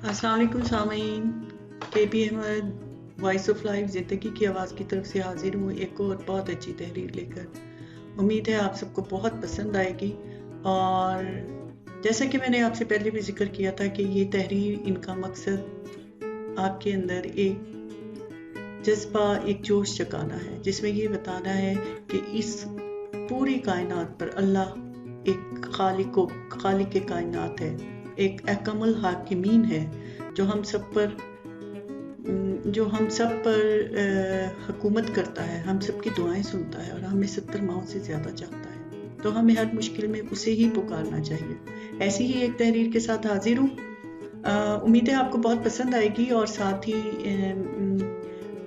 अस्सलाम वालेकुम सामीन, KP Ahmad voice of life ज़िंदगी की आवाज़ की तरफ से हाजिर हूँ एक और बहुत अच्छी तहरीर लेकर। उम्मीद है आप सबको बहुत पसंद आएगी। और जैसा कि मैंने आपसे पहले भी जिक्र किया था कि ये तहरीर, इनका मकसद आपके अंदर एक जज्बा, एक जोश जगाना है, जिसमें ये बताना है कि इस पूरी कायनात पर अल्लाह एक खालिक के कायनात है, एक अकमल हाकिमीन है जो हम सब पर हुकूमत करता है, हम सब की दुआएं सुनता है और हमें 70 माहों से ज़्यादा चाहता है। तो हमें हर मुश्किल में उसे ही पुकारना चाहिए। ऐसी ही एक तहरीर के साथ हाजिर हूँ। उम्मीद है आपको बहुत पसंद आएगी। और साथ ही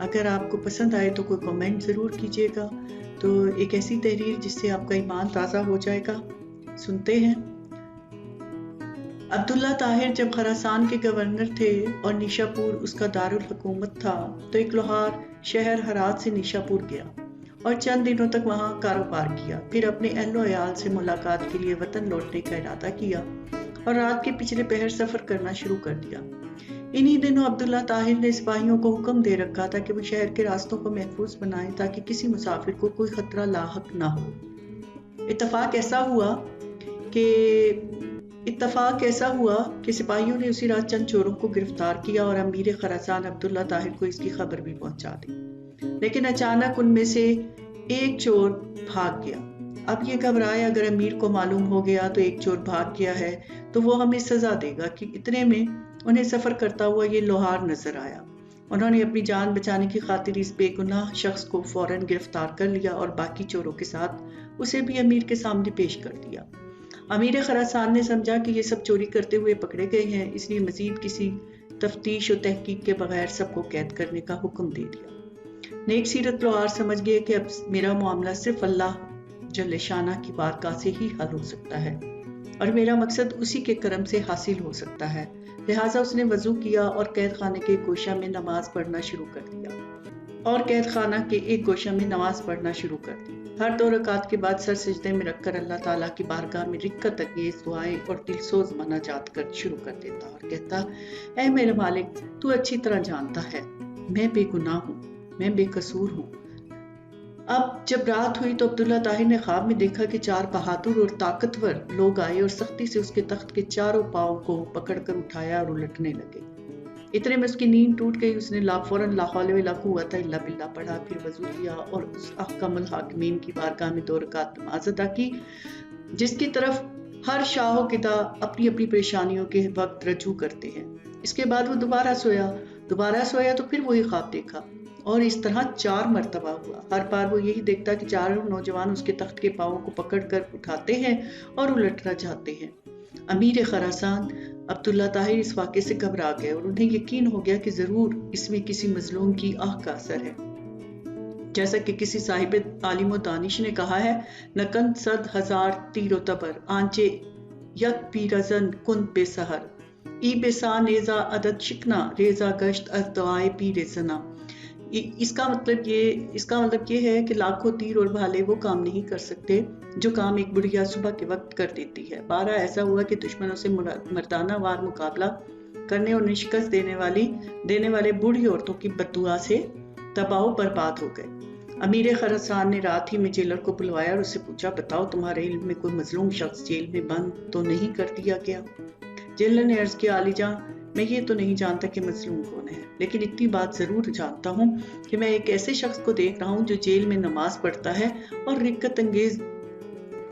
अगर आपको पसंद आए तो कोई कमेंट ज़रूर कीजिएगा। तो एक ऐसी तहरीर जिससे आपका ईमान ताज़ा हो जाएगा, सुनते हैं। अब्दुल्ला ताहिर जब खरासान के गवर्नर थे और निशापुर उसका दारुल हुकूमत था, तो एक लोहार शहर हरात से निशापुर गया और चंद दिनों तक वहां कारोबार किया। फिर अपने अहलो अयाल से मुलाकात के लिए वतन लौटने का इरादा किया और रात के पिछले पहर सफर करना शुरू कर दिया। इन्हीं दिनों अब्दुल्ला ताहिर ने सिपाहियों को हुक्म दे रखा था कि वो शहर के रास्तों को महफूज बनाएं ताकि किसी मुसाफिर को कोई खतरा लाहक ना हो। इत्तफाक ऐसा हुआ कि सिपाहियों ने उसी रात चंद चोरों को गिरफ्तार किया और अमीर खरासान अब्दुल्ला ताहिर को इसकी खबर भी पहुंचा दी। लेकिन अचानक उनमें से एक चोर भाग गया। अब ये घबराए, अगर अमीर को मालूम हो गया तो एक चोर भाग गया है तो वो हमें सजा देगा। कि इतने में उन्हें सफर करता हुआ ये लोहार नजर आया। उन्होंने अपनी जान बचाने की खातिर इस बेगुनाह शख्स को फौरन गिरफ्तार कर लिया और बाकी चोरों के साथ उसे भी अमीर के सामने पेश कर दिया। अमीर खरासान ने समझा कि ये सब चोरी करते हुए पकड़े गए हैं, इसलिए मजीद किसी तफ्तीश और तहकीक के बगैर सबको कैद करने का हुक्म दे दिया। नेक सीरत लोहार समझ गए कि अब मेरा मामला सिर्फ अल्लाह जल्ले शाना की बारगाह से ही हल हो सकता है और मेरा मकसद उसी के करम से हासिल हो सकता है। लिहाजा उसने वजू किया और कैद खाने के गोशा में नमाज पढ़ना शुरू कर दी। हर 2 रकात के बाद सर सजदे में रखकर अल्लाह ताला की बारगाह में रिक्कत अंगेज दुआएं और दिलसोज मनाजात कर शुरू कर देता और कहता, ऐ मेरे मालिक, तू अच्छी तरह जानता है मैं बेगुनाह हूँ, मैं बेकसूर हूँ। अब जब रात हुई तो अब्दुल्ला ताहिर ने ख्वाब में देखा कि 4 बहादुर और ताकतवर लोग आए और सख्ती से उसके तख्त के चारों पांव को पकड़कर उठाया और उलटने लगे। इतने में उसकी नींद टूट गई। उसने फौरन ला हौला वला कुव्वता इल्ला बिल्लाह पढ़ा, फिर वजू किया और उस अहकमुल हाकिमीन की बारगाह में 2 रकात नमाज अदा की, जिसकी तरफ हर शाह किता अपनी अपनी परेशानियों के वक्त रजू करते हैं। इसके बाद वो दोबारा सोया तो फिर वही ख्वाब देखा और इस तरह 4 मरतबा हुआ। हर बार वो यही देखता कि 4 नौजवान उसके तख्त के पांवों को पकड़कर उठाते हैं और उलटना चाहते हैं। अमीर खरासान अब्दुल्ला ताहिर इस वाक़े से घबरा गए और उन्हें यकीन हो गया कि जरूर इसमें किसी मजलूम की आह का असर है। जैसा कि किसी साहिब आलिम व दानिश ने कहा है, नकन 100,000 तीरो तबर आंचे यक पीरजन कुन बेसहर ई बेसा नेजा अदद शिकना रेजा गश्त अज दवाए पी रेजना। इसका मतलब ये है कि लाखों तीर और भाले वो काम नहीं कर सकते जो काम एक बुढ़िया सुबह के वक्त कर देती है। 12 ऐसा हुआ कि दुश्मनों से मर्दाना वार मुकाबला करने और शिकस्त देने वाले बूढ़ी औरतों की बद्दुआ से तबाह बर्बाद हो गए। अमीर खरासान ने रात ही में जेलर को बुलवाया और उससे पूछा, बताओ तुम्हारे इल्म में कोई मजलूम शख्स जेल में बंद तो नहीं कर दिया गया? जेलर ने अर्ज किया, आलीजा, मैं ये तो नहीं जानता कि मजलूम कौन है, लेकिन इतनी बात जरूर जानता हूँ कि मैं एक ऐसे शख्स को देख रहा हूँ जो जेल में नमाज पढ़ता है और रिक्कत अंगेज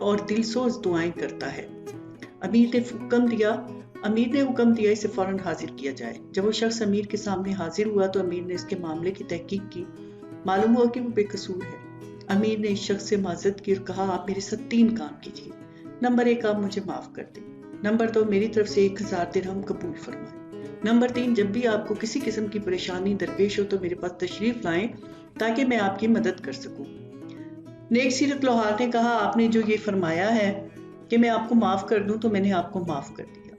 और दिलसोज दुआएं करता है। अमीर ने हुक्म दिया इसे फौरन हाजिर किया जाए। जब वो शख्स अमीर के सामने हाजिर हुआ तो अमीर ने इसके मामले की तहकीक की। मालूम हुआ कि वो बेकसूर है। अमीर ने इस शख्स से माजरत की और कहा, आप मेरे साथ 3 काम कीजिए। नंबर 1, आप मुझे माफ कर दें। नंबर 2, मेरी तरफ से 1000 दिरहम कबूल फरमाएं। नंबर 3, जब भी आपको किसी किस्म की परेशानी दरपेश हो तो मेरे पास तशरीफ लाएं ताकि मैं आपकी मदद कर सकूं। नेक सीरत लोहार ने कहा, आपने जो ये फरमाया है कि मैं आपको माफ कर दूं तो मैंने आपको माफ कर दिया,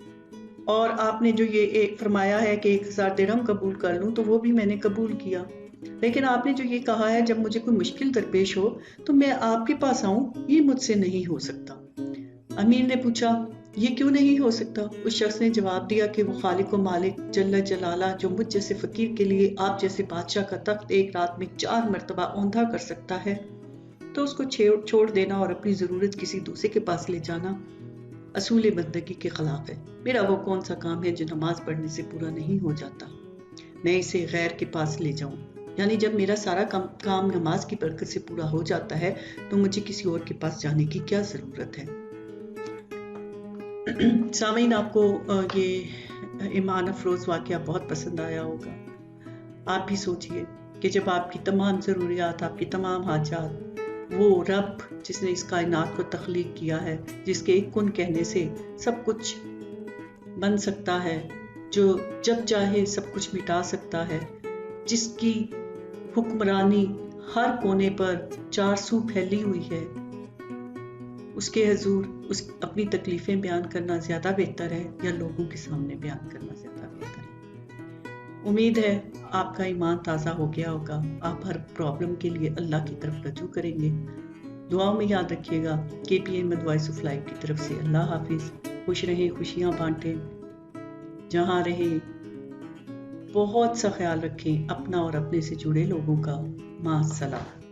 और आपने जो ये फरमाया है कि 1000 दिरहम कबूल कर लूं तो वो भी मैंने कबूल किया। लेकिन आपने जो ये कहा है जब मुझे कोई मुश्किल दरपेश हो तो मैं आपके पास आऊं, ये मुझसे नहीं हो सकता। अमीर ने पूछा, یہ کیوں نہیں ہو سکتا؟ اس شخص نے جواب دیا کہ وہ خالق و مالک جل جلالہ جو مجھ جیسے فقیر کے لیے آپ جیسے بادشاہ کا تخت ایک رات میں 4 مرتبہ اوندھا کر سکتا ہے تو اس کو چھوڑ دینا اور اپنی ضرورت کسی دوسرے کے پاس لے جانا اصول بندگی کے خلاف ہے۔ میرا وہ کون سا کام ہے جو نماز پڑھنے سے پورا نہیں ہو جاتا؟ میں اسے غیر کے پاس لے جاؤں، یعنی جب میرا سارا کام نماز کی برکت سے پورا ہو جاتا ہے تو مجھے کسی اور کے پاس جانے کی کیا ضرورت ہے؟ سامعین، آپ کو یہ ایمان افروز واقعہ بہت پسند آیا ہوگا۔ آپ بھی سوچئے کہ جب آپ کی تمام ضروریات، آپ کی تمام حاجات، وہ رب جس نے اس کائنات کو تخلیق کیا ہے، جس کے ایک کن کہنے سے سب کچھ بن سکتا ہے، جو جب چاہے سب کچھ مٹا سکتا ہے، جس کی حکمرانی ہر کونے پر 4 سو پھیلی ہوئی ہے، اس کے حضور اپنی تکلیفیں بیان کرنا زیادہ بہتر ہے یا لوگوں کے سامنے بیان کرنا زیادہ بہتر ہے؟ امید ہے آپ کا ایمان تازہ ہو گیا ہوگا۔ آپ ہر پرابلم کے لیے اللہ کی طرف رجوع کریں گے۔ دعاؤں میں یاد رکھیے گا۔ KP Ahmad voice of life کی طرف سے اللہ حافظ۔ خوش رہیں، خوشیاں بانٹیں، جہاں رہیں بہت سا خیال رکھیں اپنا اور اپنے سے جڑے لوگوں کا۔ مع السلامہ۔